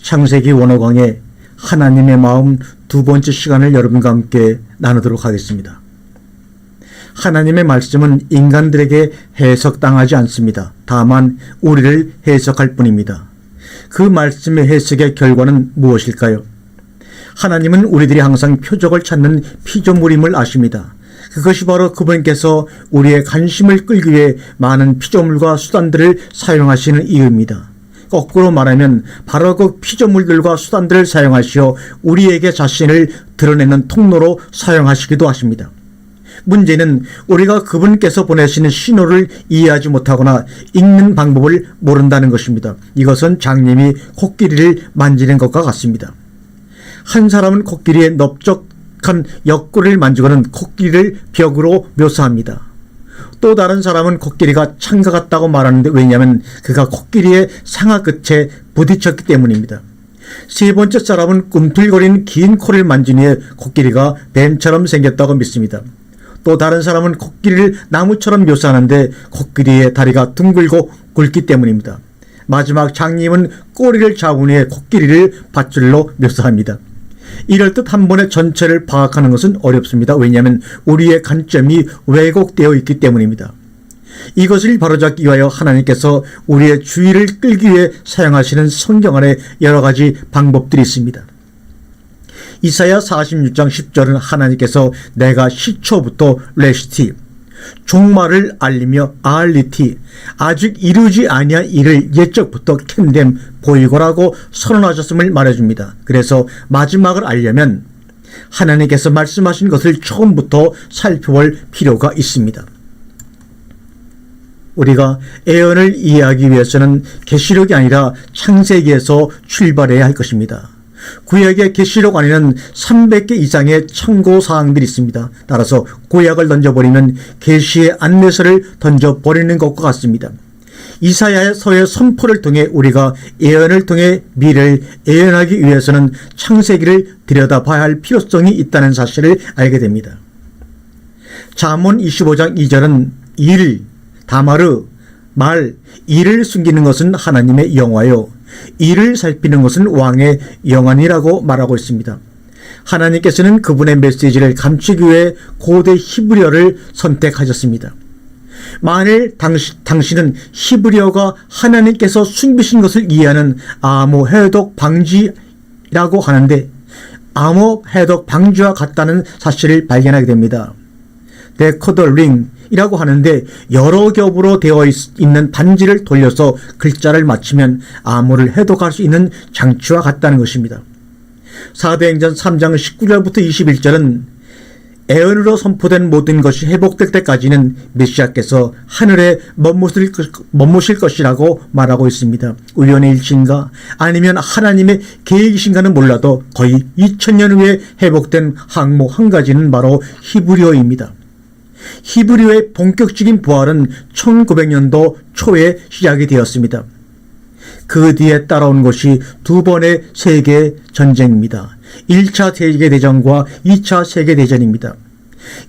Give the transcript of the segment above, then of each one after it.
창세기 원어강의 하나님의 마음 두 번째 시간을 여러분과 함께 나누도록 하겠습니다. 하나님의 말씀은 인간들에게 해석당하지 않습니다. 다만 우리를 해석할 뿐입니다. 그 말씀의 해석의 결과는 무엇일까요? 하나님은 우리들이 항상 표적을 찾는 피조물임을 아십니다. 그것이 바로 그분께서 우리의 관심을 끌기 위해 많은 피조물과 수단들을 사용하시는 이유입니다. 거꾸로 말하면 바로 그 피조물들과 수단들을 사용하시어 우리에게 자신을 드러내는 통로로 사용하시기도 하십니다. 문제는 우리가 그분께서 보내시는 신호를 이해하지 못하거나 읽는 방법을 모른다는 것입니다. 이것은 장님이 코끼리를 만지는 것과 같습니다. 한 사람은 코끼리의 넓적한 옆구리를 만지고는 코끼리를 벽으로 묘사합니다. 또 다른 사람은 코끼리가 창과 같다고 말하는데 왜냐하면 그가 코끼리의 상하 끝에 부딪혔기 때문입니다. 세 번째 사람은 꿈틀거리는 긴 코를 만진 후에 코끼리가 뱀처럼 생겼다고 믿습니다. 또 다른 사람은 코끼리를 나무처럼 묘사하는데 코끼리의 다리가 둥글고 굵기 때문입니다. 마지막 장님은 꼬리를 잡은 후에 코끼리를 밧줄로 묘사합니다. 이럴 듯 한 번에 전체를 파악하는 것은 어렵습니다. 왜냐하면 우리의 관점이 왜곡되어 있기 때문입니다. 이것을 바로잡기 위하여 하나님께서 우리의 주의를 끌기 위해 사용하시는 성경 안에 여러 가지 방법들이 있습니다. 이사야 46장 10절은 하나님께서 내가 시초부터 레시티, 종말을 알리며 알리티, 아직 이루지 아니한 일을 옛적부터 캔뎀 보이고라고 선언하셨음을 말해줍니다. 그래서 마지막을 알려면 하나님께서 말씀하신 것을 처음부터 살펴볼 필요가 있습니다. 우리가 예언을 이해하기 위해서는 계시록이 아니라 창세기에서 출발해야 할 것입니다. 구약의 계시록 안에는 300개 이상의 참고사항들이 있습니다. 따라서 구약을 던져버리면 계시의 안내서를 던져버리는 것과 같습니다. 이사야서의 선포를 통해 우리가 예언을 통해 미래를 예언하기 위해서는 창세기를 들여다봐야 할 필요성이 있다는 사실을 알게 됩니다. 잠언 25장 2절은 일, 다마르, 말, 일을 숨기는 것은 하나님의 영화요 이를 살피는 것은 왕의 영안이라고 말하고 있습니다. 하나님께서는 그분의 메시지를 감추기 위해 고대 히브리어를 선택하셨습니다. 만일 당신은 히브리어가 하나님께서 숨기신 것을 이해하는 암호 해독 방지라고 하는데 암호 해독 방지와 같다는 사실을 발견하게 됩니다. 데코더링 이라고 하는데 여러 겹으로 되어 있는 반지를 돌려서 글자를 맞추면 암호를 해독할 수 있는 장치와 같다는 것입니다. 사도행전 3장 19절부터 21절은 예언으로 선포된 모든 것이 회복될 때까지는 메시아께서 하늘에 머무실 것이라고 말하고 있습니다. 우연의 일치인가 아니면 하나님의 계획이신가는 몰라도 거의 2000년 후에 회복된 항목 한 가지는 바로 히브리어입니다. 히브리어의 본격적인 부활은 1900년도 초에 시작이 되었습니다. 그 뒤에 따라온 것이 두 번의 세계전쟁입니다. 1차 세계대전과 2차 세계대전입니다.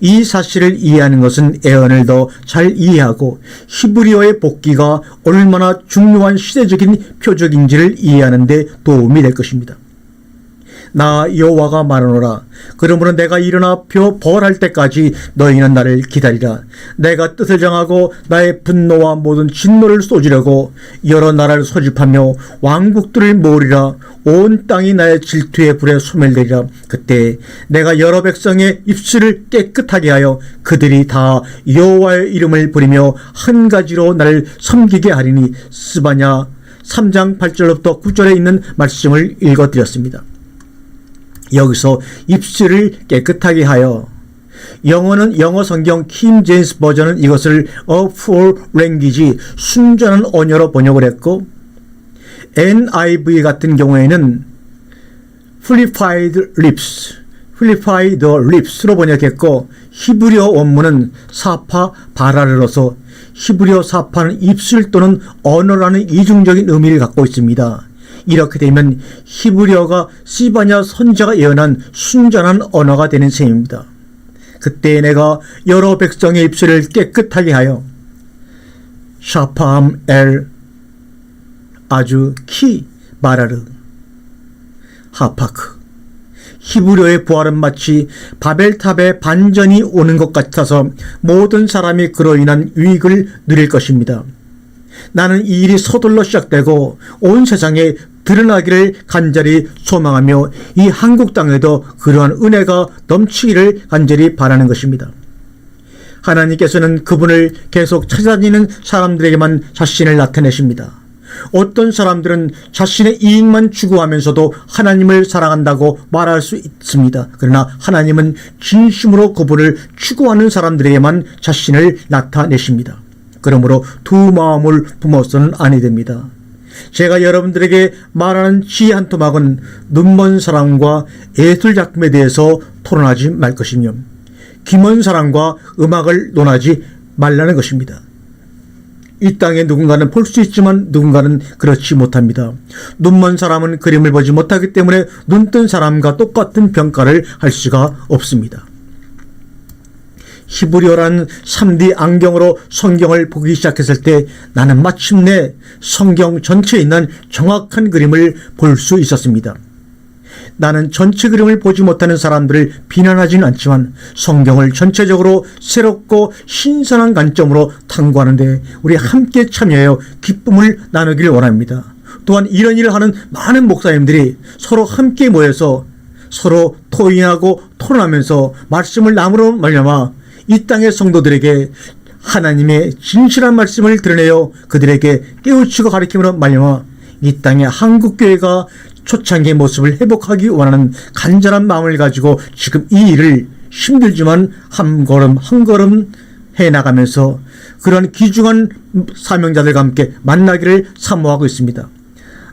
이 사실을 이해하는 것은 예언을 더 잘 이해하고 히브리어의 복귀가 얼마나 중요한 시대적인 표적인지를 이해하는 데 도움이 될 것입니다. 나 여호와가 말하노라. 그러므로 내가 일어나 벌할 때까지 너희는 나를 기다리라. 내가 뜻을 정하고 나의 분노와 모든 진노를 쏟으려고 여러 나라를 소집하며 왕국들을 모으리라. 온 땅이 나의 질투의 불에 소멸되리라. 그때 내가 여러 백성의 입술을 깨끗하게 하여 그들이 다 여호와의 이름을 부리며 한 가지로 나를 섬기게 하리니. 스바냐 3장 8절부터 9절에 있는 말씀을 읽어드렸습니다. 여기서 입술을 깨끗하게 하여, 영어는 영어 성경 킹 제임스 버전은 이것을 a pure language, 순전한 언어로 번역을 했고, NIV 같은 경우에는 purified the lips로 번역했고, 히브리어 원문은 사파 바라르로서 히브리어 사파는 입술 또는 언어라는 이중적인 의미를 갖고 있습니다. 이렇게 되면 히브리어가 시바냐 선지자가 예언한 순전한 언어가 되는 셈입니다. 그때 내가 여러 백성의 입술을 깨끗하게 하여 샤팜 엘 아주 키 바라르 하파크. 히브리어의 부활은 마치 바벨탑의 반전이 오는 것 같아서 모든 사람이 그로 인한 유익을 누릴 것입니다. 나는 이 일이 서둘러 시작되고 온 세상에 드러나기를 간절히 소망하며 이 한국 땅에도 그러한 은혜가 넘치기를 간절히 바라는 것입니다. 하나님께서는 그분을 계속 찾아다니는 사람들에게만 자신을 나타내십니다. 어떤 사람들은 자신의 이익만 추구하면서도 하나님을 사랑한다고 말할 수 있습니다. 그러나 하나님은 진심으로 그분을 추구하는 사람들에게만 자신을 나타내십니다. 그러므로 두 마음을 품어서는 아니 됩니다. 제가 여러분들에게 말하는 지혜 한 토막은 눈먼 사람과 예술 작품에 대해서 토론하지 말 것이며 귀먼 사람과 음악을 논하지 말라는 것입니다. 이 땅에 누군가는 볼 수 있지만 누군가는 그렇지 못합니다. 눈먼 사람은 그림을 보지 못하기 때문에 눈뜬 사람과 똑같은 평가를 할 수가 없습니다. 히브리어라는 3D 안경으로 성경을 보기 시작했을 때 나는 마침내 성경 전체에 있는 정확한 그림을 볼 수 있었습니다. 나는 전체 그림을 보지 못하는 사람들을 비난하지는 않지만 성경을 전체적으로 새롭고 신선한 관점으로 탐구하는데 우리 함께 참여하여 기쁨을 나누길 원합니다. 또한 이런 일을 하는 많은 목사님들이 서로 함께 모여서 서로 토의하고 토론하면서 말씀을 나누므로 말미암아 이 땅의 성도들에게 하나님의 진실한 말씀을 드러내어 그들에게 깨우치고 가르침으로 말미암아 이 땅의 한국교회가 초창기의 모습을 회복하기 원하는 간절한 마음을 가지고 지금 이 일을 힘들지만 한 걸음 한 걸음 해나가면서 그런 귀중한 사명자들과 함께 만나기를 사모하고 있습니다.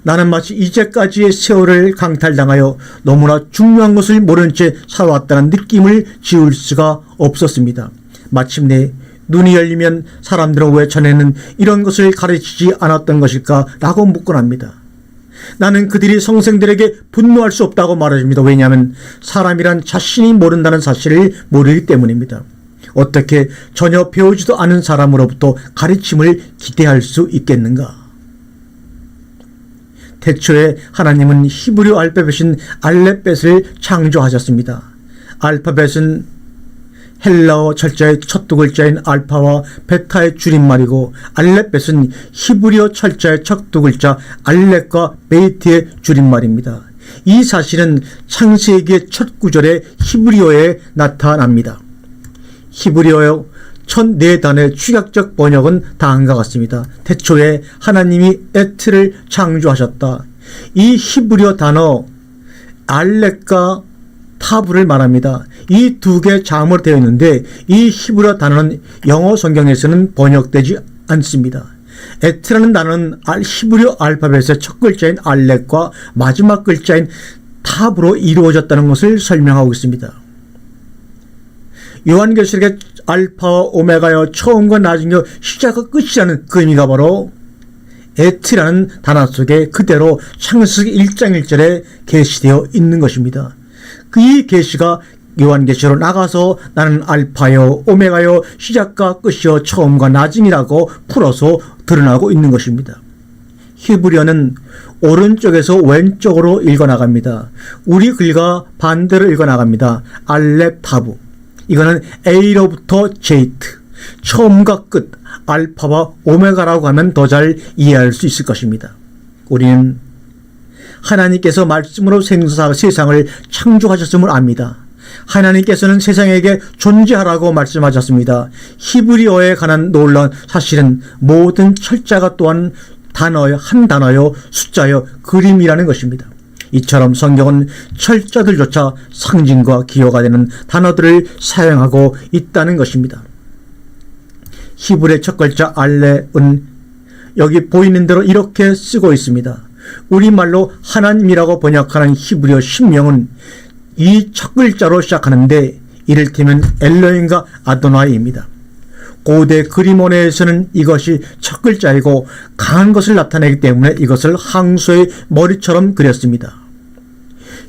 나는 마치 이제까지의 세월을 강탈당하여 너무나 중요한 것을 모른 채 살아왔다는 느낌을 지울 수가 없었습니다. 마침내 눈이 열리면 사람들은 왜 전에는 이런 것을 가르치지 않았던 것일까 라고 묻곤 합니다. 나는 그들이 성생들에게 분노할 수 없다고 말해줍니다. 왜냐하면 사람이란 자신이 모른다는 사실을 모르기 때문입니다. 어떻게 전혀 배우지도 않은 사람으로부터 가르침을 기대할 수 있겠는가? 태초에 하나님은 히브리 알파벳인 알렙벳을 창조하셨습니다. 알파벳은 헬라어 철자의 첫 두 글자인 알파와 베타의 줄임말이고 알렙벳은 히브리어 철자의 첫 두 글자 알렙과 베이트의 줄임말입니다. 이 사실은 창세기의 첫 구절의 히브리어에 나타납니다. 히브리어 1004단의 축약적 번역은 다음과 같습니다. 태초에 하나님이 에트를 창조하셨다. 이 히브리어 단어 알렙과 타브를 말합니다. 이 두 개 자음으로 되어 있는데 이 히브리어 단어는 영어 성경에서는 번역되지 않습니다. 에트라는 단어는 히브리어 알파벳의 첫 글자인 알렙과 마지막 글자인 타브로 이루어졌다는 것을 설명하고 있습니다. 요한계시록의 알파와 오메가여 처음과 나중에 시작과 끝이라는 그 의미가 바로 에트라는 단어 속에 그대로 창세기 1장 1절에 게시되어 있는 것입니다. 이 계시가 요한계시로 나가서 나는 알파요 오메가요 시작과 끝이요 처음과 나중이라고 풀어서 드러나고 있는 것입니다. 히브리어는 오른쪽에서 왼쪽으로 읽어나갑니다. 우리 글과 반대로 읽어나갑니다. 알렙 타브. 이거는 A로부터 Z, 처음과 끝, 알파와 오메가라고 하면 더 잘 이해할 수 있을 것입니다. 우리는 하나님께서 말씀으로 세상을 창조하셨음을 압니다. 하나님께서는 세상에게 존재하라고 말씀하셨습니다. 히브리어에 관한 놀라운 사실은 모든 철자가 또한 단어요, 한 단어요, 숫자요, 그림이라는 것입니다. 이처럼 성경은 철자들조차 상징과 기호가 되는 단어들을 사용하고 있다는 것입니다. 히브리의 첫 글자 알렙은 여기 보이는 대로 이렇게 쓰고 있습니다. 우리말로 하나님이라고 번역하는 히브리어 신명은 이 첫 글자로 시작하는데 이를테면 엘로힘과 아도나이입니다. 고대 그림원에서는 이것이 첫 글자이고 강한 것을 나타내기 때문에 이것을 항소의 머리처럼 그렸습니다.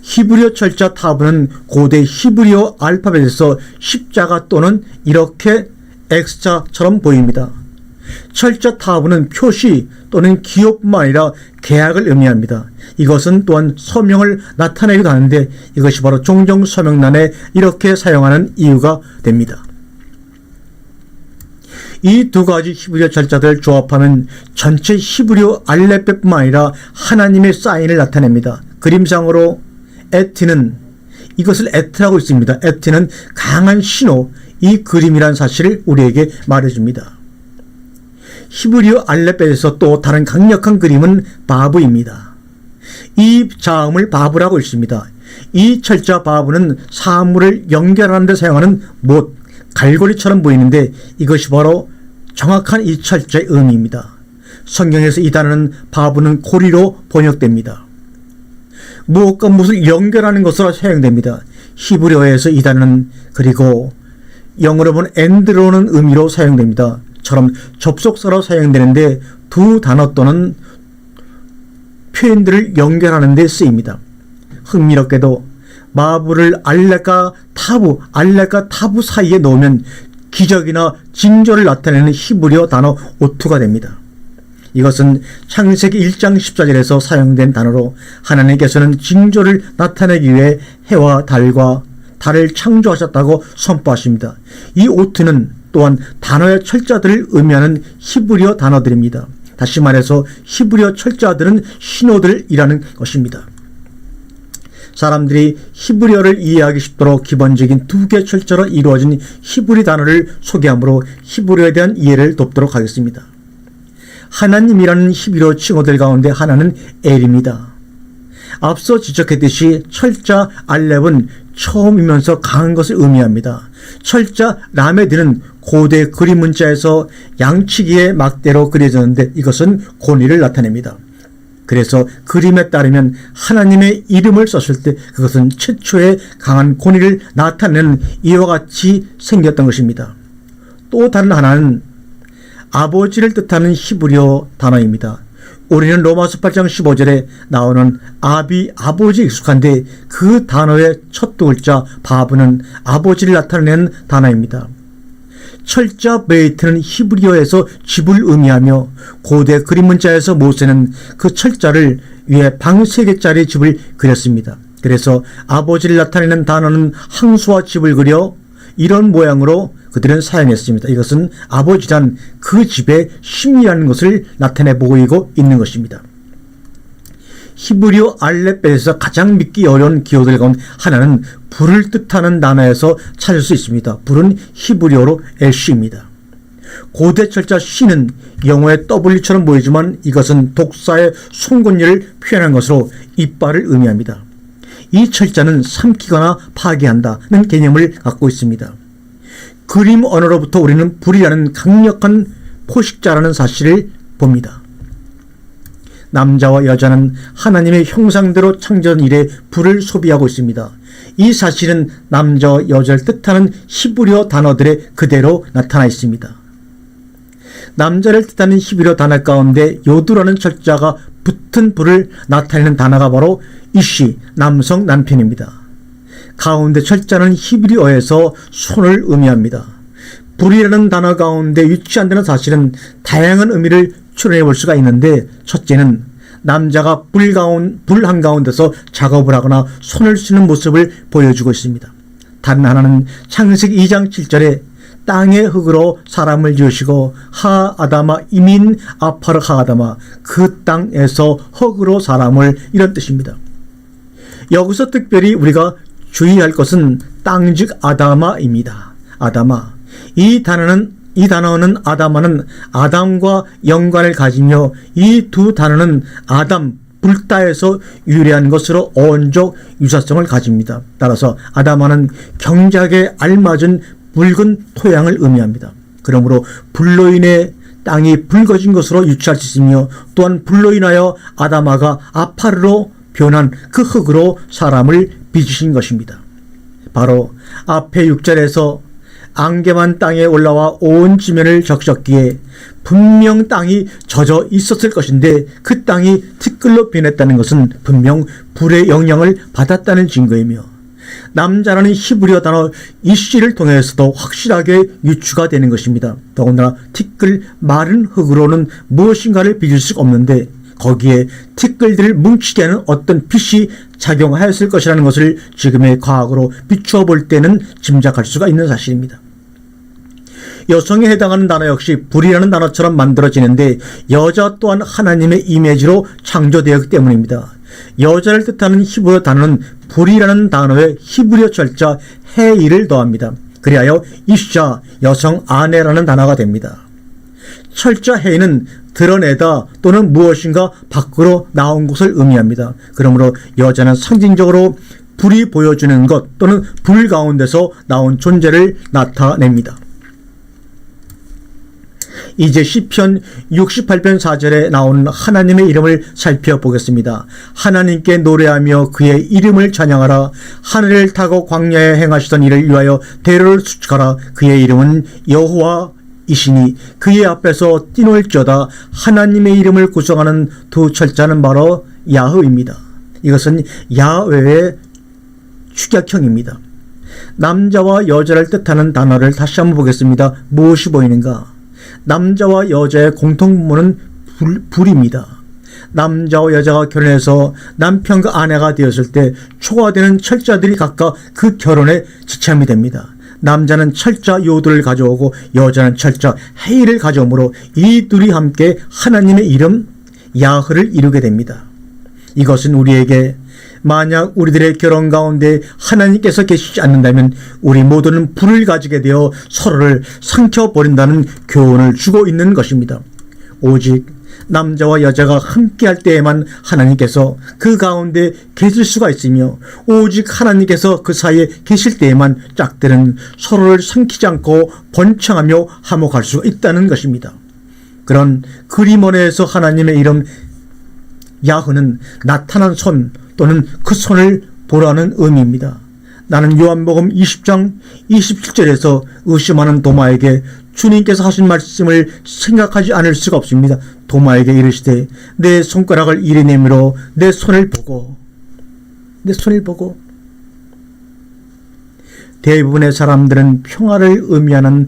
히브리어 철자 타브는 고대 히브리어 알파벳에서 십자가 또는 이렇게 X자처럼 보입니다. 철자 타부는 표시 또는 기호뿐만 아니라 계약을 의미합니다. 이것은 또한 서명을 나타내기도 하는데 이것이 바로 종종 서명란에 이렇게 사용하는 이유가 됩니다. 이 두 가지 히브리어 철자들을 조합하면 전체 히브리어 알렙벳뿐만 아니라 하나님의 사인을 나타냅니다. 그림상으로 에티는, 이것을 에트라고 있습니다. 에티는 강한 신호, 이 그림이란 사실을 우리에게 말해줍니다. 히브리어 알렙벳에서 또 다른 강력한 그림은 바브입니다. 이 자음을 바브라고 읽습니다. 이 철자 바브는 사물을 연결하는 데 사용하는 못, 갈고리처럼 보이는데 이것이 바로 정확한 이 철자의 의미입니다. 성경에서 이 단어는 바브는 고리로 번역됩니다. 무엇과 무엇을 연결하는 것으로 사용됩니다. 히브리어에서 이 단어는, 그리고 영어로 보면 and로는 의미로 사용됩니다. 처럼 접속사로 사용되는데 두 단어 또는 표현들을 연결하는 데 쓰입니다. 흥미롭게도 바브를 알렉과 타부 사이에 넣으면 기적이나 징조를 나타내는 히브리어 단어 오투가 됩니다. 이것은 창세기 1장 14절에서 사용된 단어로 하나님께서는 징조를 나타내기 위해 해와 달을 창조하셨다고 선포하십니다. 이 오투는 또한 단어의 철자들을 의미하는 히브리어 단어들입니다. 다시 말해서 히브리어 철자들은 신호들이라는 것입니다. 사람들이 히브리어를 이해하기 쉽도록 기본적인 두 개의 철자로 이루어진 히브리 단어를 소개하므로 히브리어에 대한 이해를 돕도록 하겠습니다. 하나님이라는 히브리어 칭호들 가운데 하나는 엘입니다. 앞서 지적했듯이 철자 알렙은 처음이면서 강한 것을 의미합니다. 철자 라메드는 고대 그림 문자에서 양치기의 막대로 그려졌는데 이것은 권위를 나타냅니다. 그래서 그림에 따르면 하나님의 이름을 썼을 때 그것은 최초의 강한 권위를 나타내는 이와 같이 생겼던 것입니다. 또 다른 하나는 아버지를 뜻하는 히브리어 단어입니다. 우리는 로마서 8장 15절에 나오는 아버지 익숙한데 그 단어의 첫 두 글자 바브는 아버지를 나타내는 단어입니다. 철자 베이트는 히브리어에서 집을 의미하며 고대 그림 문자에서 모세는 그 철자를 위해 방 3개짜리 집을 그렸습니다. 그래서 아버지를 나타내는 단어는 항수와 집을 그려 이런 모양으로 그들은 사용했습니다. 이것은 아버지란 그 집의 심리라는 것을 나타내 보이고 있는 것입니다. 히브리어 알렙벳에서 가장 믿기 어려운 기호들 가운데 하나는 불을 뜻하는 단어에서 찾을 수 있습니다. 불은 히브리어로 엘시입니다. 고대 철자 C는 영어의 W처럼 보이지만 이것은 독사의 송곳니를 표현한 것으로 이빨을 의미합니다. 이 철자는 삼키거나 파괴한다는 개념을 갖고 있습니다. 그림 언어로부터 우리는 불이라는 강력한 포식자라는 사실을 봅니다. 남자와 여자는 하나님의 형상대로 창조한 일에 불을 소비하고 있습니다. 이 사실은 남자와 여자를 뜻하는 히브리어 단어들에 그대로 나타나 있습니다. 남자를 뜻하는 히브리어 단어 가운데 요두라는 철자가 붙은 불을 나타내는 단어가 바로 이시, 남성 남편입니다. 가운데 철자는 히브리어에서 손을 의미합니다. 불이라는 단어 가운데 위치한다는 사실은 다양한 의미를 추론해 볼 수가 있는데, 첫째는 남자가 불 한가운데서 작업을 하거나 손을 쓰는 모습을 보여주고 있습니다. 다른 하나는 창세기 2장 7절에 땅의 흙으로 사람을 지으시고 하아다마 이민 아파르 하아다마, 그 땅에서 흙으로 사람을, 이런 뜻입니다. 여기서 특별히 우리가 주의할 것은 땅즉 아다마입니다. 아다마. 이 단어는 아다마는 아담과 연관을 가지며 이 두 단어는 아담, 불타에서 유래한 것으로 어원적 유사성을 가집니다. 따라서 아다마는 경작에 알맞은 붉은 토양을 의미합니다. 그러므로 불로 인해 땅이 붉어진 것으로 유추할 수 있으며, 또한 불로 인하여 아다마가 아파르로 변한 그 흙으로 사람을 빚으신 것입니다. 바로 앞에 6절에서 안개만 땅에 올라와 온 지면을 적셨기에 분명 땅이 젖어 있었을 것인데 그 땅이 티끌로 변했다는 것은 분명 불의 영향을 받았다는 증거이며, 남자라는 히브리어 단어 이씨를 통해서도 확실하게 유추가 되는 것입니다. 더군다나 티끌 마른 흙으로는 무엇인가를 빚을 수가 없는데 거기에 티끌들을 뭉치게 하는 어떤 빛이 작용하였을 것이라는 것을 지금의 과학으로 비추어 볼 때는 짐작할 수가 있는 사실입니다. 여성에 해당하는 단어 역시 불이라는 단어처럼 만들어지는데 여자 또한 하나님의 이미지로 창조되었기 때문입니다. 여자를 뜻하는 히브리어 단어는 불이라는 단어에 히브리어 철자 헤이를 더합니다. 그리하여 이샤, 여성 아내라는 단어가 됩니다. 철자 헤이는 드러내다 또는 무엇인가 밖으로 나온 것을 의미합니다. 그러므로 여자는 상징적으로 불이 보여주는 것 또는 불 가운데서 나온 존재를 나타냅니다. 이제 시편 68편 4절에 나오는 하나님의 이름을 살펴보겠습니다. 하나님께 노래하며 그의 이름을 찬양하라. 하늘을 타고 광야에 행하시던 이를 위하여 대로를 수축하라. 그의 이름은 여호와이시니 그의 앞에서 뛰놀지어다. 하나님의 이름을 구성하는 두 철자는 바로 야흐입니다. 이것은 야훼의 축약형입니다. 남자와 여자를 뜻하는 단어를 다시 한번 보겠습니다. 무엇이 보이는가? 남자와 여자의 공통분모는 불입니다. 남자와 여자가 결혼해서 남편과 아내가 되었을 때 초과되는 철자들이 각각 그 결혼에 지참이 됩니다. 남자는 철자 요드를 가져오고 여자는 철자 헤이를 가져오므로 이 둘이 함께 하나님의 이름 야흐를 이루게 됩니다. 이것은 우리에게 만약 우리들의 결혼 가운데 하나님께서 계시지 않는다면 우리 모두는 불을 가지게 되어 서로를 삼켜버린다는 교훈을 주고 있는 것입니다. 오직 남자와 여자가 함께할 때에만 하나님께서 그 가운데 계실 수가 있으며 오직 하나님께서 그 사이에 계실 때에만 짝들은 서로를 삼키지 않고 번창하며 화목할 수가 있다는 것입니다. 그런 그림 원에서 하나님의 이름 야흐는 나타난 손 또는 그 손을 보라는 의미입니다. 나는 요한복음 20장 27절에서 의심하는 도마에게 주님께서 하신 말씀을 생각하지 않을 수가 없습니다. 도마에게 이르시되 내 손가락을 이리 내밀어 내 손을 보고 대부분의 사람들은 평화를 의미하는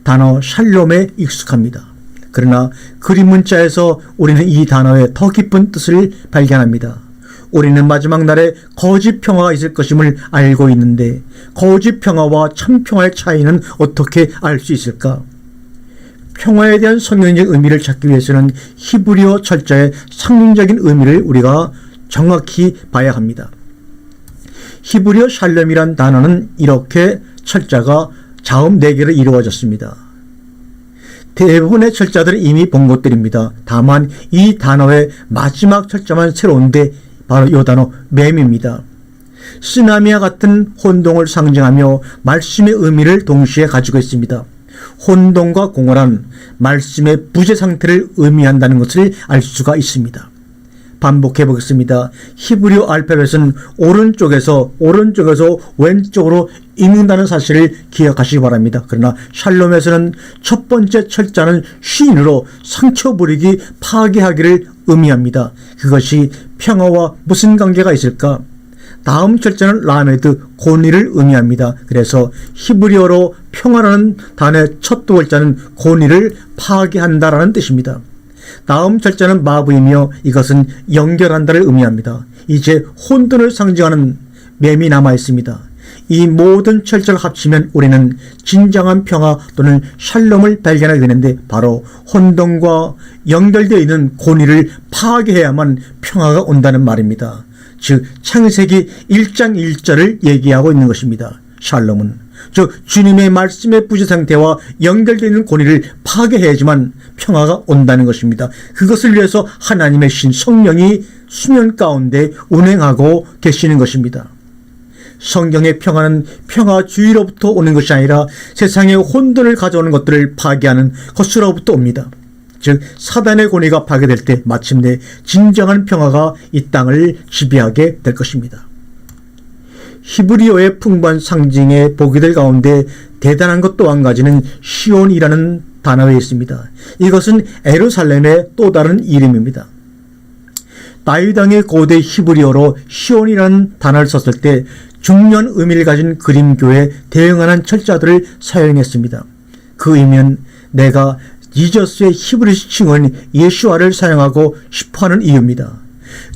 단어 샬롬에 익숙합니다. 그러나 그림 문자에서 우리는 이 단어의 더 깊은 뜻을 발견합니다. 우리는 마지막 날에 거짓 평화가 있을 것임을 알고 있는데 거짓 평화와 참 평화의 차이는 어떻게 알 수 있을까? 평화에 대한 성경적 의미를 찾기 위해서는 히브리어 철자의 상징적인 의미를 우리가 정확히 봐야 합니다. 히브리어 샬롬이란 단어는 이렇게 철자가 자음 4개로 이루어졌습니다. 대부분의 철자들은 이미 본 것들입니다. 다만 이 단어의 마지막 철자만 새로운데 바로 이 단어 맴입니다. 쓰나미와 같은 혼동을 상징하며 말씀의 의미를 동시에 가지고 있습니다. 혼동과 공허란 말씀의 부재 상태를 의미한다는 것을 알 수가 있습니다. 반복해 보겠습니다. 히브리어 알파벳은 오른쪽에서 왼쪽으로 읽는다는 사실을 기억하시기 바랍니다. 그러나 샬롬에서는 첫 번째 철자는 쉰으로 상처부리기, 파괴하기를 의미합니다. 그것이 평화와 무슨 관계가 있을까? 다음 철자는 라메드, 고니를 의미합니다. 그래서 히브리어로 평화라는 단어의 첫 두 글자는 고니를 파괴한다라는 뜻입니다. 다음 철자는 마브이며 이것은 연결한다를 의미합니다. 이제 혼돈을 상징하는 맴이 남아 있습니다. 이 모든 철자를 합치면 우리는 진정한 평화 또는 샬롬을 발견하게 되는데 바로 혼돈과 연결되어 있는 고니를 파괴해야만 평화가 온다는 말입니다. 즉 창세기 1장 1절을 얘기하고 있는 것입니다. 샬롬은 즉 주님의 말씀의 부재 상태와 연결되어 있는 고리를 파괴해야지만 평화가 온다는 것입니다. 그것을 위해서 하나님의 신 성령이 수면 가운데 운행하고 계시는 것입니다. 성경의 평화는 평화주의로부터 오는 것이 아니라 세상의 혼돈을 가져오는 것들을 파괴하는 것으로부터 옵니다. 즉 사단의 권위가 파괴될 때 마침내 진정한 평화가 이 땅을 지배하게 될 것입니다. 히브리어의 풍부한 상징의 보기들 가운데 대단한 것 또 한 가지는 시온이라는 단어에 있습니다. 이것은 예루살렘의 또 다른 이름입니다. 다윗 왕의 고대 히브리어로 시온이라는 단어를 썼을 때 중요한 의미를 가진 그림교에 대응하는 철자들을 사용했습니다. 그 의미는 내가 지저스의 히브리식 칭호인 예슈아를 사용하고 싶어하는 이유입니다.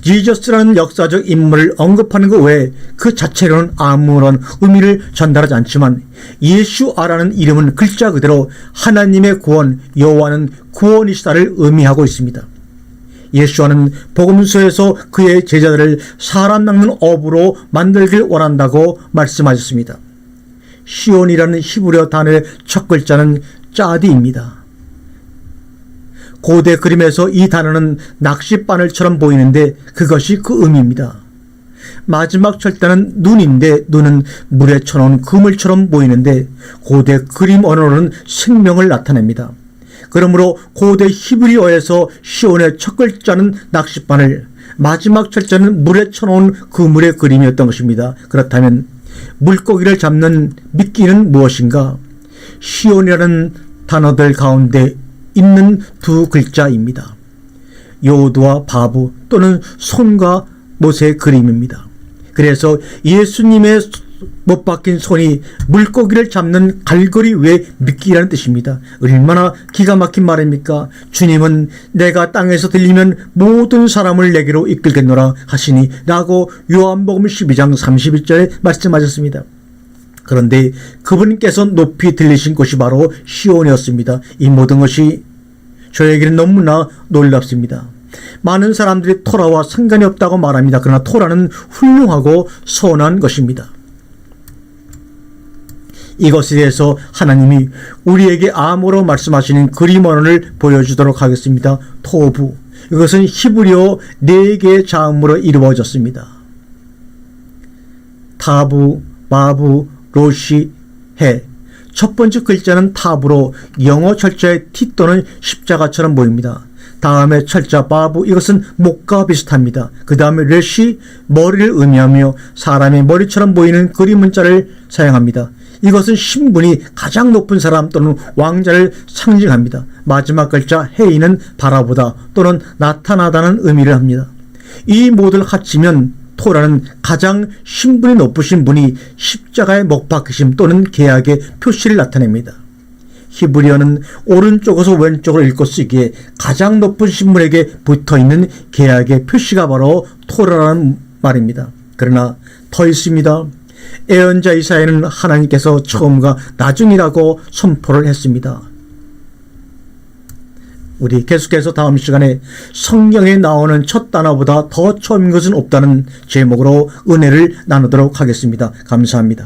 지저스라는 역사적 인물을 언급하는 것 외에 그 자체로는 아무런 의미를 전달하지 않지만 예슈아라는 이름은 글자 그대로 하나님의 구원, 여호와는 구원이시다를 의미하고 있습니다. 예수와는 복음서에서 그의 제자들을 사람 낚는 어부로 만들길 원한다고 말씀하셨습니다. 시온이라는 히브리어 단어의 첫 글자는 짜디입니다. 고대 그림에서 이 단어는 낚싯바늘처럼 보이는데 그것이 그 의미입니다. 마지막 철자는 눈인데 눈은 물에 쳐놓은 그물처럼 보이는데 고대 그림 언어로는 생명을 나타냅니다. 그러므로 고대 히브리어에서 시온의 첫 글자는 낚싯바늘, 마지막 철자는 물에 쳐놓은 그물의 그림이었던 것입니다. 그렇다면 물고기를 잡는 미끼는 무엇인가? 시온이라는 단어들 가운데 있는 두 글자입니다. 요드와 바브 또는 손과 못의 그림입니다. 그래서 예수님의 못 박힌 손이 물고기를 잡는 갈고리 외 미끼라는 뜻입니다. 얼마나 기가 막힌 말입니까? 주님은 내가 땅에서 들리면 모든 사람을 내게로 이끌겠노라 하시니 라고 요한복음 12장 32절에 말씀하셨습니다. 그런데 그분께서 높이 들리신 곳이 바로 시온이었습니다. 이 모든 것이 저에게는 너무나 놀랍습니다. 많은 사람들이 토라와 상관이 없다고 말합니다. 그러나 토라는 훌륭하고 선한 것입니다. 이것에 대해서 하나님이 우리에게 암호로 말씀하시는 그림 언어를 보여주도록 하겠습니다. 토부. 이것은 히브리어 4개의 자음으로 이루어졌습니다. 타부, 바부, 로시, 해. 첫 번째 글자는 탑으로 영어 철자의 T 또는 십자가처럼 보입니다. 다음에 철자 바부, 이것은 목과 비슷합니다. 그 다음에 레시, 머리를 의미하며 사람의 머리처럼 보이는 그림 문자를 사용합니다. 이것은 신분이 가장 높은 사람 또는 왕자를 상징합니다. 마지막 글자 헤이는 바라보다 또는 나타나다는 의미를 합니다. 이 모두를 합치면 토라는 가장 신분이 높으신 분이 십자가에 못 박히심 또는 계약의 표시를 나타냅니다. 히브리어는 오른쪽에서 왼쪽으로 읽고 쓰기에 가장 높은 신분에게 붙어있는 계약의 표시가 바로 토라라는 말입니다. 그러나 더 있습니다. 예언자 이사야는 하나님께서 처음과 나중이라고 선포를 했습니다. 우리 계속해서 다음 시간에 성경에 나오는 첫 단어보다 더 처음인 것은 없다는 제목으로 은혜를 나누도록 하겠습니다. 감사합니다.